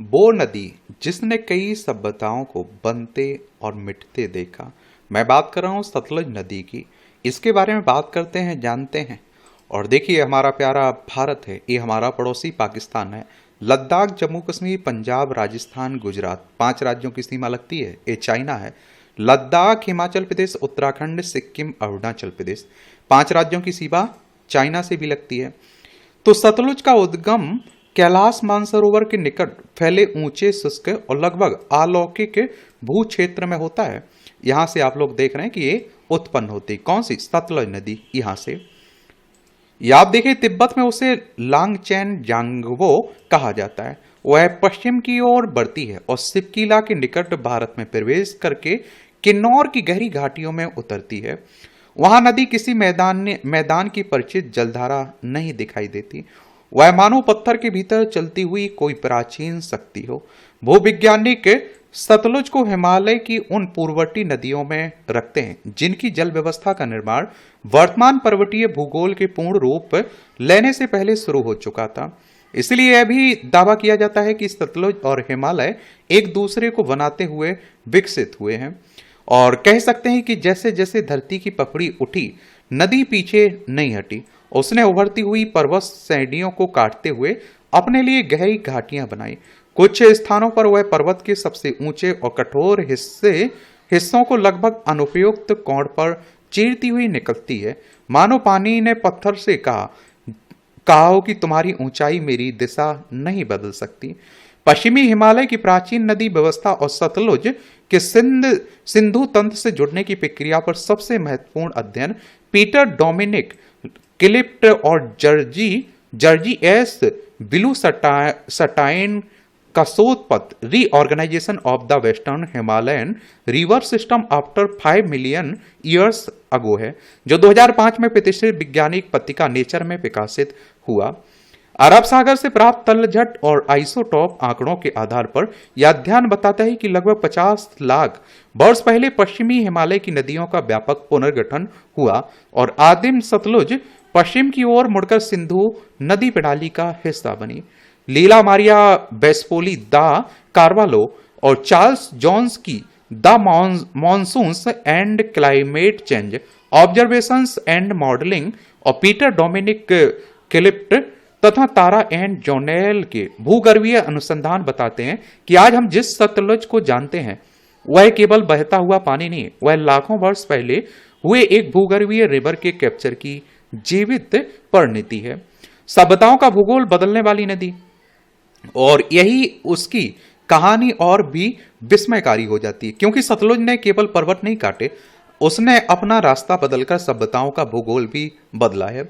वो नदी जिसने कई सभ्यताओं को बनते और मिटते देखा। मैं बात कर रहा हूँ सतलुज नदी की। इसके बारे में बात करते हैं, जानते हैं। और देखिए, हमारा प्यारा भारत है, ये हमारा पड़ोसी पाकिस्तान है। लद्दाख, जम्मू कश्मीर, पंजाब, राजस्थान, गुजरात, 5 राज्यों की सीमा लगती है। ये चाइना है। लद्दाख, हिमाचल प्रदेश, उत्तराखंड, सिक्किम, अरुणाचल प्रदेश, 5 राज्यों की सीमा चाइना से भी लगती है। तो सतलुज का उद्गम कैलाश मानसरोवर के निकट फैले ऊंचे शुष्क और लगभग अलौकिक भू क्षेत्र में होता है। यहां से आप लोग देख रहे हैं कि ये उत्पन्न होती है। कौन सी? सतलुज नदी। यहां से ये आप देखिए, तिब्बत में उसे लांगचैन जांगवो कहा जाता है। वह पश्चिम की ओर बढ़ती है और सिपकीला के निकट भारत में प्रवेश करके किन्नौर की गहरी घाटियों में उतरती है। वहां नदी किसी मैदान की परिचित जलधारा नहीं दिखाई देती। वह मानो पत्थर के भीतर चलती हुई कोई प्राचीन शक्ति हो। भूविज्ञानिक सतलुज को हिमालय की उन पूर्ववर्ती नदियों में रखते हैं जिनकी जल व्यवस्था का निर्माण वर्तमान पर्वतीय भूगोल के पूर्ण रूप लेने से पहले शुरू हो चुका था। इसलिए यह भी दावा किया जाता है कि सतलुज और हिमालय एक दूसरे को बनाते हुए विकसित हुए हैं। और कह सकते हैं कि जैसे जैसे धरती की पपड़ी उठी, नदी पीछे नहीं हटी। उसने उभरती हुई पर्वत श्रेणियों को काटते हुए अपने लिए गहरी घाटियां बनाई। कुछ स्थानों पर वह पर्वत के सबसे ऊंचे और कठोर हिस्सों को लगभग अनुपयुक्त कोण पर चीरती हुई निकलती है। मानो पानी ने पत्थर से कहा हो कि तुम्हारी ऊंचाई मेरी दिशा नहीं बदल सकती। पश्चिमी हिमालय की प्राचीन नदी व्यवस्था और सतलुज के सिंधु तंत्र से जुड़ने की प्रक्रिया पर सबसे महत्वपूर्ण अध्ययन पीटर डोमिनिक क्लिफ्ट और जर्जी एस ब्लूसटाइन का शोध पत्र reorganisation of the western Himalayan river system after 5 million years ago है, जो 2005 में प्रतिष्ठित वैज्ञानिक पत्रिका नेचर में प्रकाशित हुआ। अरब सागर से प्राप्त तलछट और आइसोटॉप आंकड़ों के आधार पर यह अध्ययन बताता है कि लगभग 50 लाख वर्ष पहले पश्चिमी हिमालय की नदियों का व्यापक पुनर्गठन हुआ और आदिम सतलुज पश्चिम की ओर मुड़कर सिंधु नदी प्रणाली का हिस्सा बनी। लीला मारिया बेस्पोली, द कार्वालो और चार्ल्स जोन्स की the monsoons and climate change observations and modelling और पीटर डोमिनिक क्लिफ्ट तथा तारा एंड जोनेल के भूगर्भीय अनुसंधान बताते हैं कि आज हम जिस सतलुज को जानते हैं वह केवल बहता हुआ पानी नहीं, वह लाखों वर्ष पहले हुए एक भूगर्भीय रिवर के कैप्चर की जीवित परिणति है। सभ्यताओं का भूगोल बदलने वाली नदी, और यही उसकी कहानी और भी विस्मयकारी हो जाती है, क्योंकि सतलुज ने केवल पर्वत नहीं काटे, उसने अपना रास्ता बदलकर सभ्यताओं का भूगोल भी बदला है।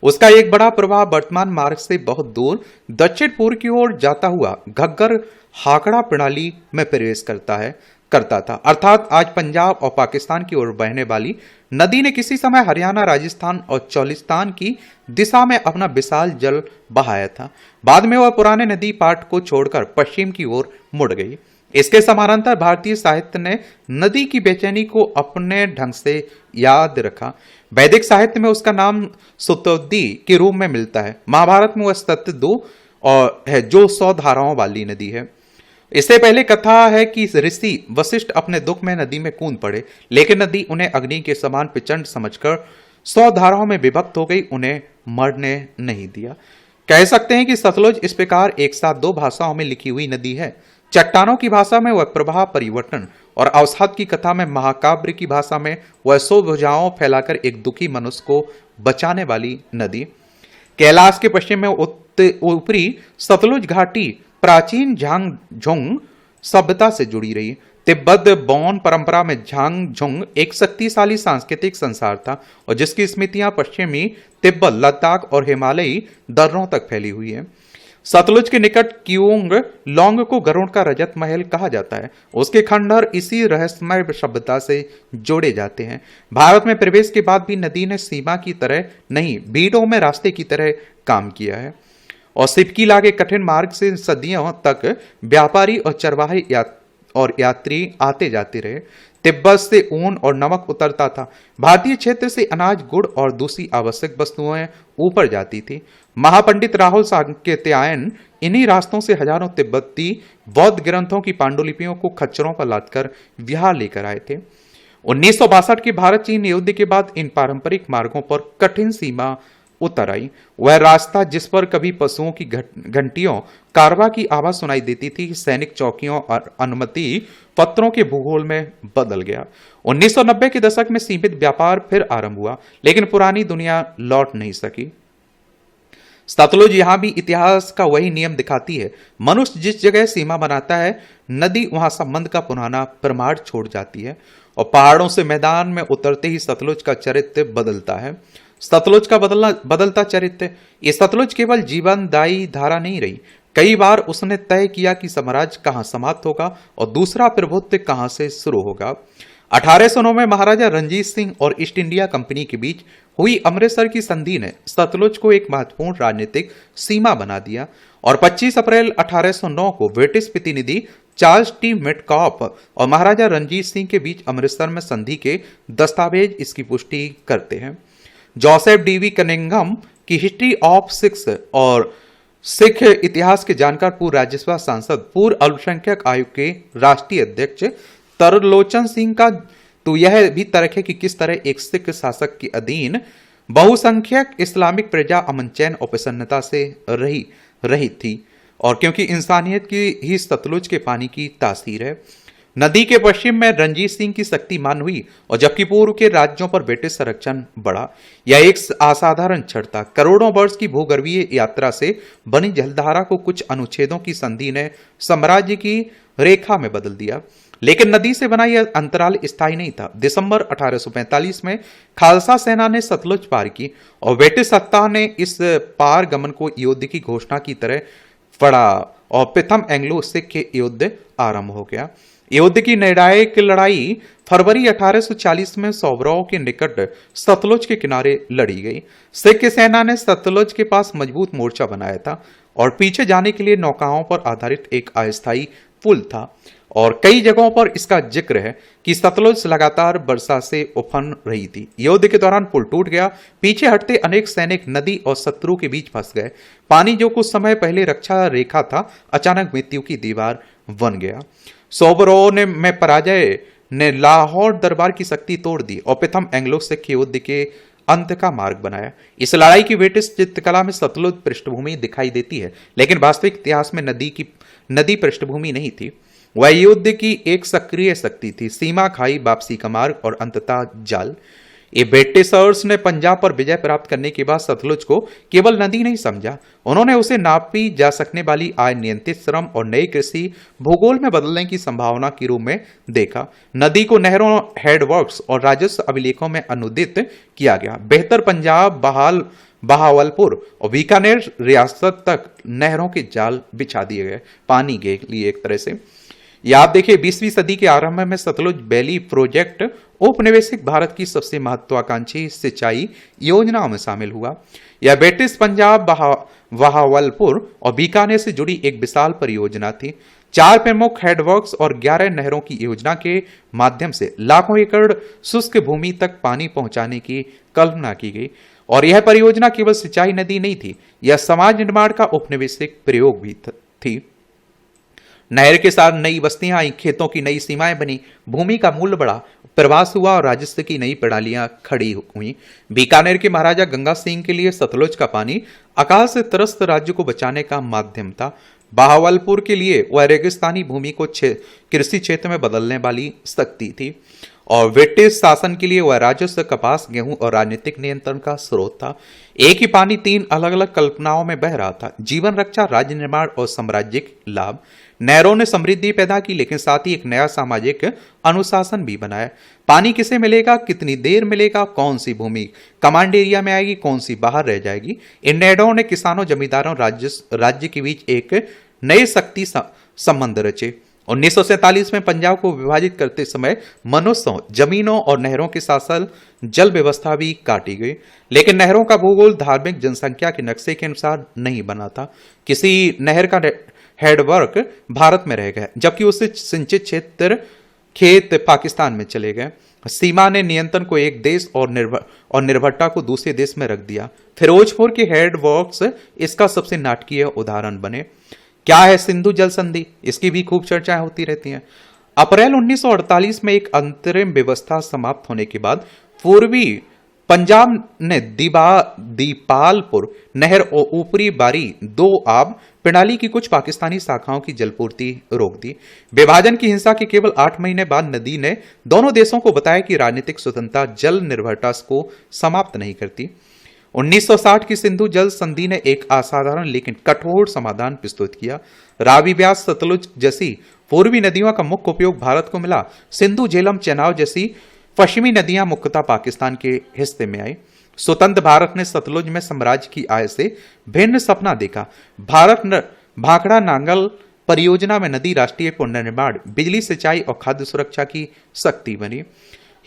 उसका एक बड़ा प्रभाव वर्तमान मार्ग से बहुत दूर दक्षिण पूर्व की ओर जाता हुआ घग्गर हाकड़ा प्रणाली में प्रवेश करता था। अर्थात आज पंजाब और पाकिस्तान की ओर बहने वाली नदी ने किसी समय हरियाणा, राजस्थान और चौलिस्तान की दिशा में अपना विशाल जल बहाया था। बाद में वह पुराने नदी पाट को छोड़कर पश्चिम की ओर मुड़ गई। इसके समानांतर भारतीय साहित्य ने नदी की बेचैनी को अपने ढंग से याद रखा। वैदिक साहित्य में उसका नाम सुतोदी के रूप में मिलता है। महाभारत में वह सतलुज और है जो 100 धाराओं वाली नदी है। इससे पहले कथा है कि ऋषि वशिष्ठ अपने दुख में नदी में कूद पड़े, लेकिन नदी उन्हें अग्नि के समान प्रचंड समझकर 100 धाराओं में विभक्त हो गई, उन्हें मरने नहीं दिया। कह सकते हैं कि सतलुज इस प्रकार एक साथ 2 भाषाओं में लिखी हुई नदी है। चट्टानों की भाषा में वह प्रभाव परिवर्तन और अवसाद की कथा में, महाकाव्य की भाषा में वह 100 भुजाओं फैलाकर एक दुखी मनुष्य को बचाने वाली नदी। कैलाश के पश्चिम में ऊपरी सतलुज घाटी प्राचीन झांगझुंग सभ्यता से जुड़ी रही। तिब्बत बौन परंपरा में झांगझुंग एक शक्तिशाली सांस्कृतिक संसार था और जिसकी स्मृतियां पश्चिमी तिब्बत, लद्दाख और हिमालयी दर्रों तक फैली हुई है। सतलुज के निकट क्यूंग लोंग को गरुड़ का रजत महल कहा जाता है। उसके खंडहर इसी रहस्यमय सभ्यता से जोड़े जाते हैं। भारत में प्रवेश के बाद भी नदी ने सीमा की तरह नहीं, भीड़ों में रास्ते की तरह काम किया है और सिपकीला के कठिन मार्ग से सदियों तक व्यापारी और चरवाहे और यात्री आते जाते रहे। तिब्बत से ऊन और नमक उतरता था। भारतीय क्षेत्र से अनाज, गुड़ और दूसरी आवश्यक वस्तुएं ऊपर जाती थी। महापंडित राहुल सांकेत्यायन इन्हीं रास्तों से हजारों तिब्बती बौद्ध ग्रंथों की पांडुलिपियों को खच्चरों पर लादकर बिहार लेकर आए थे। 1962 के भारत चीन युद्ध के बाद इन पारंपरिक मार्गों पर कठिन सीमा उतर आई। वह रास्ता जिस पर कभी पशुओं की घंटियों, कारवा की आवाज सुनाई देती थी, सैनिक चौकियों और अनुमति पत्रों के भूगोल में बदल गया। 1990 के दशक में सीमित व्यापार फिर आरंभ हुआ, लेकिन पुरानी दुनिया लौट नहीं सकी। सतलुज यहां भी इतिहास का वही नियम दिखाती है। मनुष्य जिस जगह सीमा बनाता है, नदी वहां संबंध का पुराना प्रमाण छोड़ जाती है और पहाड़ों से मैदान में उतरते ही सतलुज का चरित्र बदलता है। सतलुज का बदलता चरित्र। ये सतलुज केवल जीवनदायी धारा नहीं रही, कई बार उसने तय किया कि साम्राज्य कहां समाप्त होगा और दूसरा प्रभुत्व कहां से शुरू होगा। 1809 में महाराजा रणजीत सिंह और ईस्ट इंडिया कंपनी के बीच हुई अमृतसर की संधि ने सतलुज को एक महत्वपूर्ण राजनीतिक सीमा बना दिया और 25 अप्रैल 1809 को ब्रिटिश प्रतिनिधि चार्ल्स टी मेटकॉफ और महाराजा रणजीत सिंह के बीच अमृतसर में संधि के दस्तावेज इसकी पुष्टि करते हैं। जोसेफ डीवी कनिंघम की हिस्ट्री ऑफ सिक्स और सिख इतिहास के जानकार पूर्व राज्यसभा सांसद, पूर्व अल्पसंख्यक आयोग के राष्ट्रीय अध्यक्ष तरलोचन सिंह का तो यह भी तर्क है कि किस तरह एक सिख शासक के अधीन बहुसंख्यक इस्लामिक प्रजा अमन चैन और प्रसन्नता से रही थी, और क्योंकि इंसानियत की ही सतलुज के पानी की तासीर है। नदी के पश्चिम में रणजीत सिंह की शक्तिमान हुई और जबकि पूर्व के राज्यों पर ब्रिटिश संरक्षण बढ़ा। यह एक असाधारण क्षण था। करोड़ों वर्ष की भूगर्भीय यात्रा से बनी जलधारा को कुछ अनुच्छेदों की संधि ने साम्राज्य की रेखा में बदल दिया, लेकिन नदी से बना यह अंतराल स्थायी नहीं था। दिसंबर 1845 में खालसा सेना ने सतलुज पार की और ब्रिटिश सत्ता ने इस पार गमन को युद्ध की घोषणा की तरह पड़ा और प्रथम एंग्लो सिख युद्ध आरंभ हो गया। युद्ध की निर्णायक लड़ाई फरवरी 1840 में सोबराव के निकट सतलुज के किनारे लड़ी गई। सिख सेना ने सतलुज के पास मजबूत मोर्चा बनाया था और पीछे जाने के लिए नौकाओं पर आधारित एक अस्थायी पुल था, और कई जगहों पर इसका जिक्र है कि सतलुज लगातार वर्षा से उफन रही थी। युद्ध के दौरान पुल टूट गया, पीछे हटते अनेक सैनिक नदी और शत्रु के बीच फंस गए। पानी जो कुछ समय पहले रक्षा रेखा था, अचानक मृत्यु की दीवार बन गया। सोबरो में पराजय ने लाहौर दरबार की शक्ति तोड़ दी और प्रथम एंग्लो सिख युद्ध के अंत का मार्ग बनाया। इस लड़ाई की ब्रिटिश चित्रकला में सतलुज पृष्ठभूमि दिखाई देती है, लेकिन वास्तविक इतिहास में नदी पृष्ठभूमि नहीं थी। वह युद्ध की एक सक्रिय शक्ति थी। सीमा, खाई, वापसी का मार्ग और अंततः जाल। ये ब्रिटिशर्स ने पंजाब पर विजय प्राप्त करने के बाद सतलुज को केवल नदी नहीं समझा, उन्होंने उसे नापी जा सकने वाली आय, नियंत्रित श्रम और नई कृषि भूगोल में बदलने की संभावना के रूप में देखा। नदी को नहरों, हेडवर्क्स और राजस्व अभिलेखों में अनुदित किया गया। बेहतर पंजाब, बहावलपुर और बीकानेर रियासत तक नहरों के जाल बिछा दिए गए पानी के लिए एक तरह से। या आप देखिए 20वीं सदी के आरंभ में सतलुज वैली प्रोजेक्ट औपनिवेशिक भारत की सबसे महत्वाकांक्षी सिंचाई योजनाओं में शामिल हुआ। यह ब्रिटिश पंजाब, बहावलपुर और बीकानेर से जुड़ी एक विशाल परियोजना थी। 4 प्रमुख हेडवर्क्स और 11 नहरों की योजना के माध्यम से लाखों एकड़ शुष्क भूमि तक पानी पहुंचाने की कल्पना की गई। और यह परियोजना केवल सिंचाई नदी नहीं थी, यह समाज निर्माण का औपनिवेशिक प्रयोग भी थी। नहर के साथ नई बस्तियां आई, खेतों की नई सीमाएं बनी, भूमि का मूल्य बढ़ा, प्रवास हुआ और राजस्व की नई प्रणालियां खड़ी हुई। बीकानेर के महाराजा गंगा सिंह के लिए सतलुज का पानी अकाल से त्रस्त राज्य को बचाने का माध्यम था। बहावलपुर के लिए वह रेगिस्तानी भूमि को कृषि क्षेत्र में बदलने वाली शक्ति थी, और ब्रिटिश शासन के लिए वह राजस्व, कपास, गेहूं और राजनीतिक नियंत्रण का स्रोत था। एक ही पानी 3 अलग अलग कल्पनाओं में बह रहा था: जीवन रक्षा, राज्य निर्माण और साम्राज्यिक लाभ। नहरों ने समृद्धि पैदा की, लेकिन साथ ही एक नया सामाजिक अनुशासन भी बनाया। पानी किसे मिलेगा, कितनी देर मिलेगा, कौन सी भूमि कमांड एरिया में आएगी, कौन सी बाहर रह जाएगी। इन नहरों ने किसानों, जमींदारों, राज्य के बीच एक नए शक्ति संबंध रचे। 1947 में पंजाब को विभाजित करते समय मनुष्यों, जमीनों और नहरों के साथ साथ जल व्यवस्था भी काटी गई, लेकिन नहरों का भूगोल धार्मिक जनसंख्या के नक्शे के अनुसार नहीं बना था। किसी नहर का हेडवर्क भारत में रह गया, जबकि उससे सिंचित क्षेत्र खेत पाकिस्तान में चले गए। सीमा ने नियंत्रण को एक देश और निर्भरता को दूसरे देश में रख दिया। फिरोजपुर के हेड वर्क्स इसका सबसे नाटकीय उदाहरण बने। क्या है सिंधु जल संधि? इसकी भी खूब चर्चाएं होती रहती हैं। अप्रैल 1948 में एक अंतरिम व्यवस्था समाप्त होने के बाद पूर्वी पंजाब ने दीपालपुर नहर और ऊपरी बारी दो आब प्रणाली की कुछ पाकिस्तानी शाखाओं की जलपूर्ति रोक दी। विभाजन की हिंसा के केवल 8 महीने बाद नदी ने दोनों देशों को बताया कि राजनीतिक स्वतंत्रता जल निर्भरता को समाप्त नहीं करती। 1960 की सिंधु जल संधि ने एक असाधारण लेकिन कठोर समाधान प्रस्तुत किया। रावी, ब्यास, सतलुज जैसी पूर्वी नदियों का मुख्य उपयोग भारत को मिला। सिंधु, झेलम, चेनाब जैसी पश्चिमी नदियां मुख्यतः पाकिस्तान के हिस्से में आई। स्वतंत्र भारत ने सतलुज में साम्राज्य की आय से भिन्न सपना देखा। भाखड़ा नांगल परियोजना में नदी राष्ट्रीय पुनर्निर्माण, बिजली, सिंचाई और खाद्य सुरक्षा की शक्ति बनी।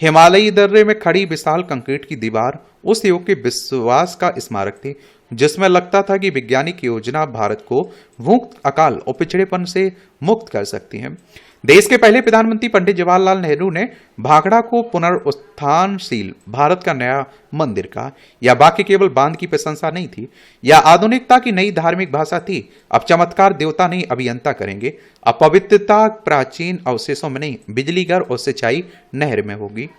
हिमालयी दर्रे में खड़ी विशाल कंक्रीट की दीवार उस युग के विश्वास का स्मारक थी, जिसमें लगता था कि वैज्ञानिक योजना भारत को भूख, अकाल और पिछड़ेपन से मुक्त कर सकती है। देश के पहले प्रधानमंत्री पंडित जवाहरलाल नेहरू ने भाखड़ा को पुनरुत्थानशील भारत का नया मंदिर कहा। यह वाक्य केवल बांध की प्रशंसा नहीं थी, यह आधुनिकता की नई धार्मिक भाषा थी। अब चमत्कार देवता नहीं, अभियंता करेंगे। अब पवित्रता प्राचीन अवशेषों में नहीं, बिजली घर और सिंचाई नहर में होगी।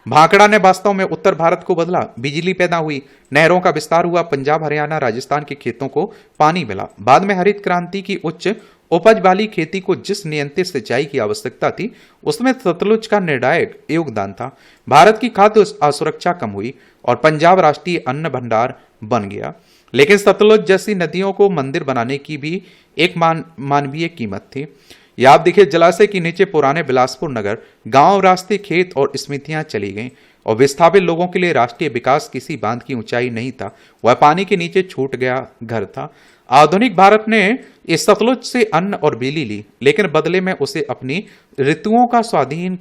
भाखड़ा ने वास्तव में उत्तर भारत को बदला। बिजली पैदा हुई, नहरों का विस्तार हुआ, पंजाब, हरियाणा, राजस्थान के खेतों को पानी मिला। बाद में हरित क्रांति की उच्च उपज वाली खेती को जिस नियंत्रित सिंचाई की आवश्यकता थी, उसमें सतलुज का निर्णायक योगदान था। भारत की खाद्य असुरक्षा कम हुई और पंजाब राष्ट्रीय अन्न भंडार बन गया। लेकिन सतलुज जैसी नदियों को मंदिर बनाने की भी एक मानवीय कीमत थी। या आप देखिए, जलाशय के नीचे पुराने बिलासपुर नगर, गांव, रास्ते, खेत और स्मृतियां चली गईं और विस्थापित लोगों के लिए राष्ट्रीय विकास किसी बांध की ऊंचाई नहीं था, वह पानी के नीचे छूट गया घर था। आधुनिक भारत ने इस सतलुज से अन्न और बिजली ली, लेकिन बदले में उसे अपनी ऋतुओं का स्वाधीन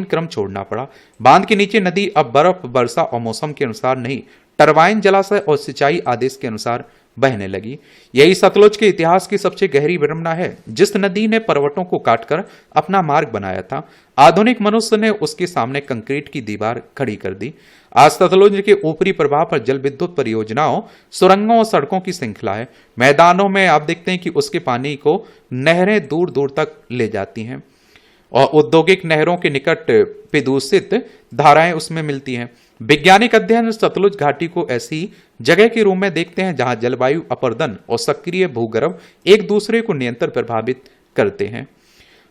क्रम छोड़ना पड़ा। बांध के नीचे नदी अब बर्फ, वर्षा और मौसम के अनुसार नहीं, टरबाइन, जलाशय और सिंचाई आदेश के अनुसार बहने लगी। यही सतलुज के इतिहास की सबसे गहरी विडंबना है। जिस नदी ने पर्वतों को काटकर अपना मार्ग बनाया था, आधुनिक मनुष्य ने उसके सामने कंक्रीट की दीवार खड़ी कर दी। आज सतलुज के ऊपरी प्रवाह पर जल विद्युत परियोजनाओं, सुरंगों और सड़कों की श्रृंखला है। मैदानों में आप देखते हैं कि उसके पानी को नहरें दूर दूर तक ले जाती हैं और औद्योगिक नहरों के निकट प्रदूषित धाराएं उसमें मिलती हैं। वैज्ञानिक अध्ययन सतलुज घाटी को ऐसी जगह के रूप में देखते हैं जहां जलवायु, अपरदन और सक्रिय भूगर्भ एक दूसरे को निरंतर प्रभावित करते हैं।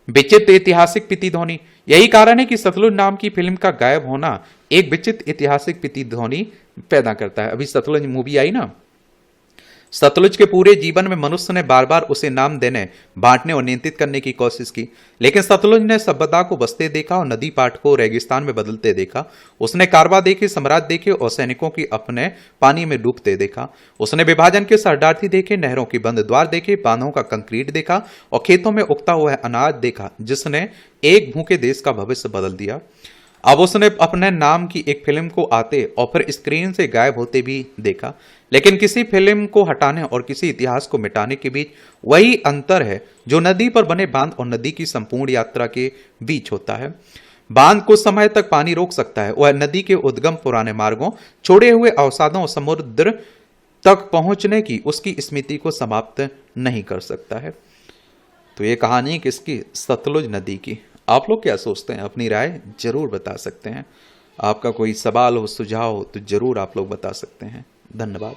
विचित्र ऐतिहासिक प्रतिध्वनि, यही कारण है कि सतलुज नाम की फिल्म का गायब होना एक विचित्र ऐतिहासिक प्रतिध्वनि पैदा करता है। अभी सतलुज मूवी आई ना, सतलुज के पूरे जीवन में मनुष्य ने बार बार उसे नाम देने, बांटने और नियंत्रित करने की कोशिश की, लेकिन सतलुज ने सभ्यता को बसते देखा और नदी पाट को रेगिस्तान में बदलते देखा। उसने कारवा देखे, सम्राट देखे और सैनिकों की अपने पानी में डूबते देखा। उसने विभाजन के शरणार्थी देखे, नहरों के बंद द्वार देखे, बांधों का कंक्रीट देखा और खेतों में उगता हुआ अनाज देखा, जिसने एक भूखे देश का भविष्य बदल दिया। अब उसने अपने नाम की एक फिल्म को आते और फिर स्क्रीन से गायब होते भी देखा, लेकिन किसी फिल्म को हटाने और किसी इतिहास को मिटाने के बीच वही अंतर है जो नदी पर बने बांध और नदी की संपूर्ण यात्रा के बीच होता है। बांध कुछ समय तक पानी रोक सकता है, वह नदी के उद्गम, पुराने मार्गों, छोड़े हुए अवसादों और समुद्र तक पहुंचने की उसकी स्मृति को समाप्त नहीं कर सकता है। तो ये कहानी किसकी? सतलुज नदी की। आप लोग क्या सोचते हैं? अपनी राय जरूर बता सकते हैं। आपका कोई सवाल हो, सुझाव हो तो जरूर आप लोग बता सकते हैं। धन्यवाद।